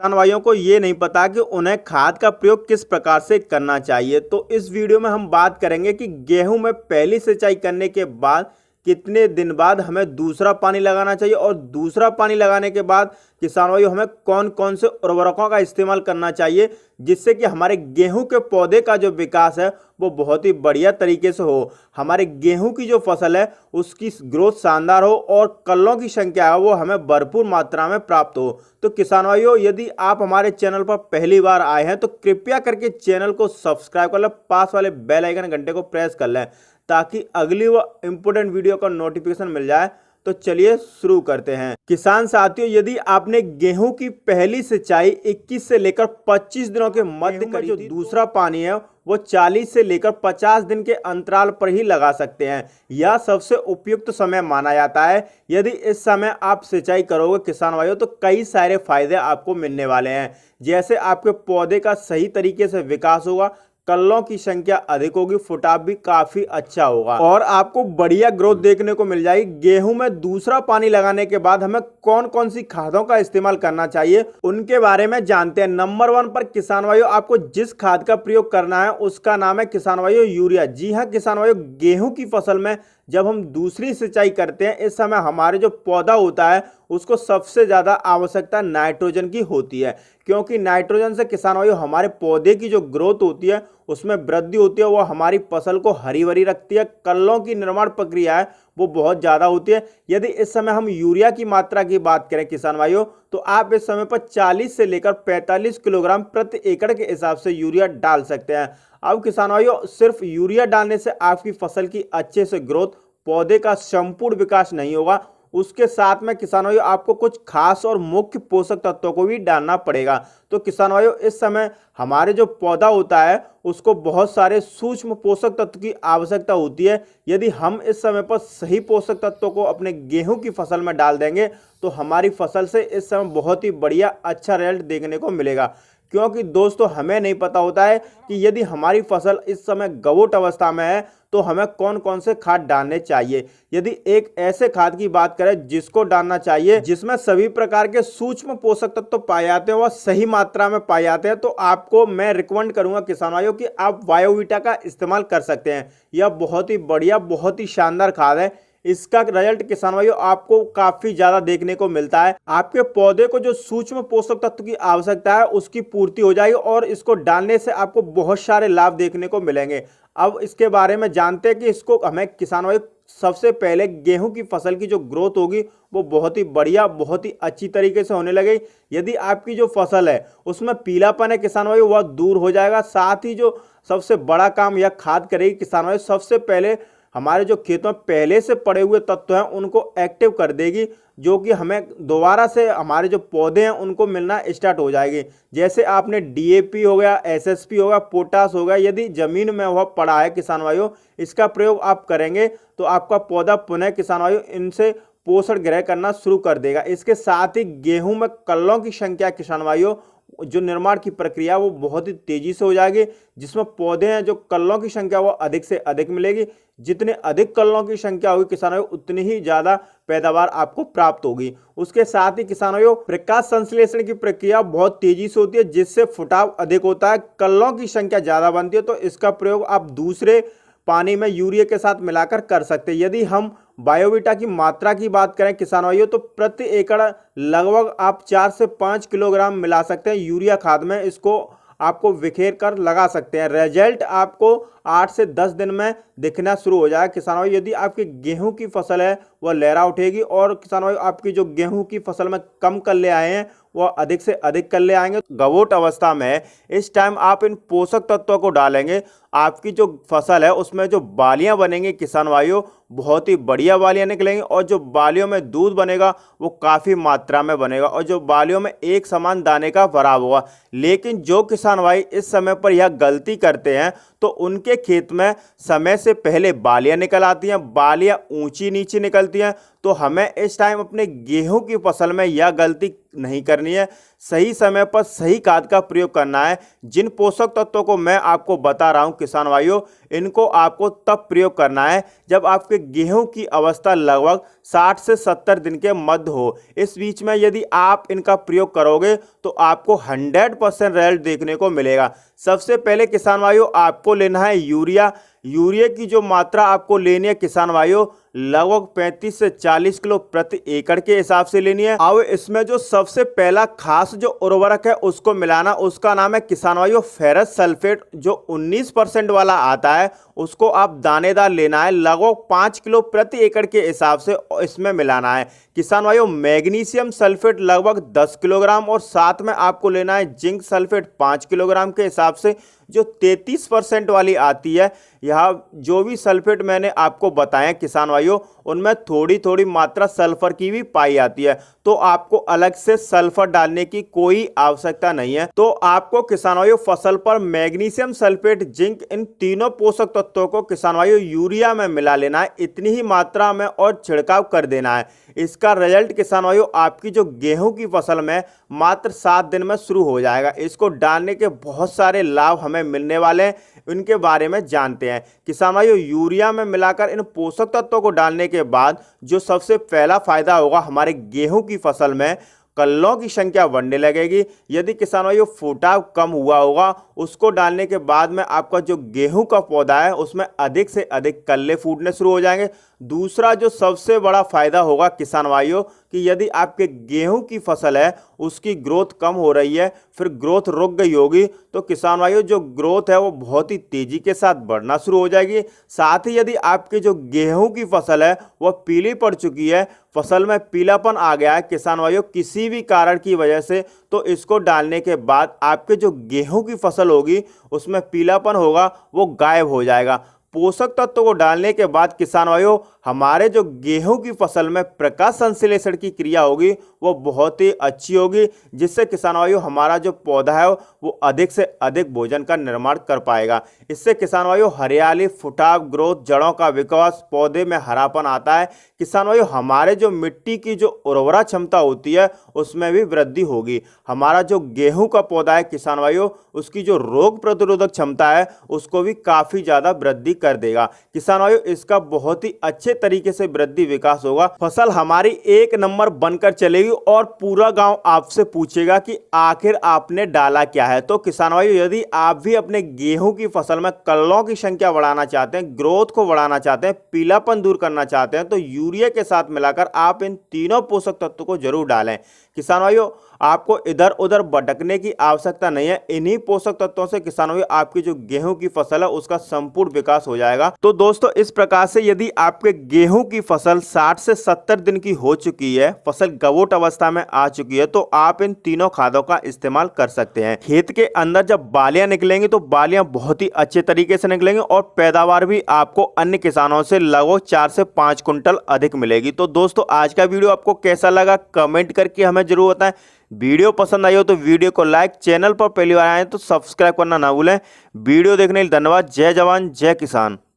किसान भाइयों को ये नहीं पता कि उन्हें खाद का प्रयोग किस प्रकार से करना चाहिए। तो इस वीडियो में हम बात करेंगे कि गेहूं में पहली सिंचाई करने के बाद कितने दिन बाद हमें दूसरा पानी लगाना चाहिए और दूसरा पानी लगाने के बाद किसान भाइयों हमें कौन कौन से उर्वरकों का इस्तेमाल करना चाहिए जिससे कि हमारे गेहूं के पौधे का जो विकास है वो बहुत ही बढ़िया तरीके से हो, हमारे गेहूं की जो फसल है उसकी ग्रोथ शानदार हो और कल्लों की संख्या है वो हमें भरपूर मात्रा में प्राप्त हो। तो किसान भाइयों, यदि आप हमारे चैनल पर पहली बार आए हैं तो कृपया करके चैनल को सब्सक्राइब कर लें, पास वाले बेल आइकन घंटे को प्रेस कर लें ताकि अगली व इंपोर्टेंट वीडियो का नोटिफिकेशन मिल जाए। तो चलिए शुरू करते हैं। किसान साथियों, यदि आपने गेहूं की पहली सिंचाई 21 से लेकर 25 दिनों के मध्य में जो दूसरा पानी है वो 40 से लेकर 50 दिन के अंतराल पर ही लगा सकते हैं। यह सबसे उपयुक्त समय माना जाता है। यदि इस समय आप सिंचाई करोगे किसान भाइयों तो कई सारे फायदे आपको मिलने वाले हैं, जैसे आपके पौधे का सही तरीके से विकास होगा, कल्लों की संख्या अधिक होगी, फुटाव भी काफी अच्छा होगा और आपको बढ़िया ग्रोथ देखने को मिल जाएगी। गेहूं में दूसरा पानी लगाने के बाद हमें कौन कौन सी खादों का इस्तेमाल करना चाहिए उनके बारे में जानते हैं। नंबर 1 पर किसान भाइयों आपको जिस खाद का प्रयोग करना है उसका नाम है किसान भाइयों यूरिया। जी हाँ किसान भाइयों, गेहूं की फसल में जब हम दूसरी सिंचाई करते हैं इस समय हमारे जो पौधा होता है उसको सबसे ज्यादा आवश्यकता नाइट्रोजन की होती है, क्योंकि नाइट्रोजन से किसान भाइयों हमारे पौधे की जो ग्रोथ होती है उसमें वृद्धि होती है, वो हमारी फसल को हरी भरी रखती है, कल्लों की निर्माण प्रक्रिया है वो बहुत ज्यादा होती है। यदि इस समय हम यूरिया की मात्रा की बात करें किसान भाइयों तो आप इस समय पर 40 से लेकर 45 किलोग्राम प्रति एकड़ के हिसाब से यूरिया डाल सकते हैं। अब किसान भाइयों, सिर्फ यूरिया डालने से आपकी फसल की अच्छे से ग्रोथ, पौधे का संपूर्ण विकास नहीं होगा, उसके साथ में किसान भाइयों आपको कुछ खास और मुख्य पोषक तत्वों को भी डालना पड़ेगा। तो किसान भाइयों, इस समय हमारे जो पौधा होता है उसको बहुत सारे सूक्ष्म पोषक तत्व की आवश्यकता होती है। यदि हम इस समय पर सही पोषक तत्वों को अपने गेहूं की फसल में डाल देंगे तो हमारी फसल से इस समय बहुत ही बढ़िया अच्छा रिजल्ट देखने को मिलेगा। क्योंकि दोस्तों हमें नहीं पता होता है कि यदि हमारी फसल इस समय गवोट अवस्था में है तो हमें कौन कौन से खाद डालने चाहिए। यदि एक ऐसे खाद की बात करें जिसको डालना चाहिए जिसमें सभी प्रकार के सूक्ष्म पोषक तत्व पाए जाते हैं, वह सही मात्रा में पाए जाते हैं, तो आपको मैं रिकमेंड करूंगा किसान भाइयों कि आप बायोवीटा का इस्तेमाल कर सकते हैं। यह बहुत ही बढ़िया, बहुत ही शानदार खाद है। इसका रिजल्ट किसान भाइयों आपको काफी ज्यादा देखने को मिलता है। आपके पौधे को जो सूक्ष्म पोषक तत्व की आवश्यकता है उसकी पूर्ति हो जाएगी और इसको डालने से आपको बहुत सारे लाभ देखने को मिलेंगे। अब इसके बारे में जानते हैं कि इसको हमें किसान भाई सबसे पहले गेहूं की फसल की जो ग्रोथ होगी वो बहुत ही बढ़िया, बहुत ही अच्छी तरीके से होने लगेगी। यदि आपकी जो फसल है उसमें पीलापन है किसान भाई वह दूर हो जाएगा। साथ ही जो सबसे बड़ा काम यह खाद करेगी किसान भाई, सबसे पहले हमारे जो खेत में पहले से पड़े हुए तत्व हैं उनको एक्टिव कर देगी, जो कि हमें दोबारा से हमारे जो पौधे हैं उनको मिलना स्टार्ट हो जाएगी। जैसे आपने डीएपी हो गया, एसएसपी हो गया, पोटास हो गया, यदि जमीन में वह पड़ा है किसान भाइयों इसका प्रयोग आप करेंगे तो आपका पौधा पुनः किसान भाइयों इनसे पोषण ग्रहण करना शुरू कर देगा। इसके साथ ही गेहूं में कल्लों की संख्या किसान भाइयों जो निर्माण की प्रक्रिया वो बहुत ही तेजी से हो जाएगी, जिसमें पौधे हैं जो कल्लों की संख्या वो अधिक से अधिक मिलेगी। जितने अधिक कल्लों की संख्या होगी किसानों उतनी ही ज्यादा पैदावार आपको प्राप्त होगी। उसके साथ ही किसानों प्रकाश संश्लेषण की प्रक्रिया बहुत तेजी से होती है जिससे फुटाव अधिक होता है, कल्लों की संख्या ज्यादा बनती है। तो इसका प्रयोग आप दूसरे पानी में यूरिया के साथ मिलाकर कर सकते हैं। यदि हम बायोवीटा की मात्रा की बात करें किसान भाइयों तो प्रति एकड़ लगभग आप 4 से 5 किलोग्राम मिला सकते हैं यूरिया खाद में। इसको आपको बिखेर कर लगा सकते हैं। रिजल्ट आपको 8 से 10 दिन में दिखना शुरू हो जाएगा किसान भाई। यदि आपकी गेहूं की फसल है वह लहरा उठेगी और किसान भाई आपकी जो गेहूं की फसल में कम कल्ले आए हैं वह अधिक से अधिक कल्ले आएंगे। गवोट अवस्था में इस टाइम आप इन पोषक तत्वों को डालेंगे, आपकी जो फसल है उसमें जो बालियां बनेंगी किसान भाइयों बहुत ही बढ़िया बालियां निकलेंगी और जो बालियों में दूध बनेगा वो काफ़ी मात्रा में बनेगा और जो बालियों में एक समान दाने का भराव होगा। लेकिन जो किसान भाई इस समय पर यह गलती करते हैं तो उनके खेत में समय से पहले बालियां निकल आती हैं, बालियां ऊंची नीचे निकलती हैं। तो हमें इस टाइम अपने गेहूं की फसल में यह गलती नहीं करनी है। सही समय पर सही खाद का प्रयोग करना है। जिन पोषक तत्वों को मैं आपको बता रहा हूं किसान भाइयों, इनको आपको तब प्रयोग करना है जब आपके गेहूं की अवस्था लगभग 60 से 70 दिन के मध्य हो। इस बीच में यदि आप इनका प्रयोग करोगे तो आपको 100% रिजल्ट देखने को मिलेगा। सबसे पहले किसान भाइयों आपको लेना है यूरिया। यूरिया की जो मात्रा आपको लेनी है किसान भाइयों, लगभग 35 से 40 किलो प्रति एकड़ के हिसाब से लेनी है। अब इसमें जो सबसे पहला खास जो उर्वरक है उसको मिलाना, उसका नाम है किसान भाइयों फेरस सल्फेट, जो 19% वाला आता है। उसको आप दानेदार लेना है, लगभग 5 किलो प्रति एकड़ के हिसाब से इसमें मिलाना है। किसान भाइयों मैग्नीशियम सल्फेट लगभग 10 किलोग्राम, और साथ में आपको लेना है जिंक सल्फेट 5 किलोग्राम के हिसाब से, जो 33% वाली आती है। यह जो भी सल्फेट मैंने आपको बताया किसान भाइयों, उनमें थोड़ी थोड़ी मात्रा सल्फर की भी पाई जाती है, तो आपको अलग से सल्फर डालने की कोई आवश्यकता नहीं है। तो आपको किसान भाइयों फसल पर मैग्नीशियम सल्फेट, जिंक, इन तीनों पोषक तत्वों को किसान भाइयों यूरिया में मिला लेना है, इतनी ही मात्रा में, और छिड़काव कर देना है। इसका रिजल्ट किसान भाइयों आपकी जो गेहूं की फसल में मात्र 7 दिन में शुरू हो जाएगा। इसको डालने के बहुत सारे लाभ हमें मिलने वाले हैं, इनके बारे में जानते हैं। किसान भाइयों यूरिया में मिलाकर इन पोषक तत्वों को डालने के बाद जो सबसे पहला फायदा होगा हमारे गेहूं की फसल में, कल्लों की संख्या बढ़ने लगेगी। यदि किसान भाइयों फुटाव कम हुआ होगा, उसको डालने के बाद में आपका जो गेहूं का पौधा है उसमें अधिक से अधिक कल्ले फूटने शुरू हो जाएंगे। दूसरा जो सबसे बड़ा फायदा होगा किसान भाइयों, कि यदि आपके गेहूं की फसल है उसकी ग्रोथ कम हो रही है, फिर ग्रोथ रुक गई होगी, तो किसान भाइयों जो ग्रोथ है वो बहुत ही तेजी के साथ बढ़ना शुरू हो जाएगी। साथ ही यदि आपकी जो गेहूं की फसल है वह पीली पड़ चुकी है, फसल में पीलापन आ गया है किसान भाइयों किसी भी कारण की वजह से, तो इसको डालने के बाद आपके जो गेहूं की फसल होगी उसमें पीलापन होगा वो गायब हो जाएगा। पोषक तत्वों को डालने के बाद किसान भाइयों हमारे जो गेहूं की फसल में प्रकाश संश्लेषण की क्रिया होगी वो बहुत ही अच्छी होगी, जिससे किसान भाइयों हमारा जो पौधा है वो अधिक से अधिक भोजन का निर्माण कर पाएगा। इससे किसान भाइयों हरियाली, फुटाव, ग्रोथ, जड़ों का विकास, पौधे में हरापन आता है। किसान भाइयों हमारे जो मिट्टी की जो उर्वरा क्षमता होती है उसमें भी वृद्धि होगी। हमारा जो गेहूं का पौधा है किसान भाइयों, उसकी जो रोग प्रतिरोधक क्षमता है उसको भी काफी ज्यादा वृद्धि कर देगा। किसान भाइयों इसका बहुत ही अच्छे तरीके से वृद्धि विकास होगा, फसल हमारी एक नंबर बनकर चलेगी, और पूरा गांव आपसे पूछेगा कि आखिर आपने डाला क्या है। तो किसान भाइयों यदि आप भी अपने गेहूं की फसल में कल्लों की संख्या बढ़ाना चाहते हैं, ग्रोथ को बढ़ाना चाहते हैं, पीलापन दूर करना चाहते हैं, तो यूरिया के साथ मिलाकर आप इन तीनों पोषक तत्वों को जरूर डालें। किसान भाइयों आपको इधर उधर भटकने की आवश्यकता नहीं है, इन्हीं पोषक तत्वों से किसान भाइयों आपकी जो गेहूं की फसल है उसका संपूर्ण विकास हो जाएगा। तो दोस्तों इस प्रकार से यदि आपके गेहूं की फसल 60 से 70 दिन की हो चुकी है, फसल गवोट अवस्था में आ चुकी है, तो आप इन तीनों खादों का इस्तेमाल कर सकते हैं। खेत के अंदर जब बालियां निकलेंगी तो बालियां बहुत ही अच्छे तरीके से निकलेंगी, और पैदावार भी आपको अन्य किसानों से लगभग 4 से 5 कुंटल अधिक मिलेगी। तो दोस्तों आज का वीडियो आपको कैसा लगा कमेंट करके हमें जरूर बताएं। वीडियो पसंद आई हो तो वीडियो को लाइक, चैनल पर पहली बार आए तो सब्सक्राइब करना ना भूलें। वीडियो देखने के लिए धन्यवाद। जय जवान जय किसान।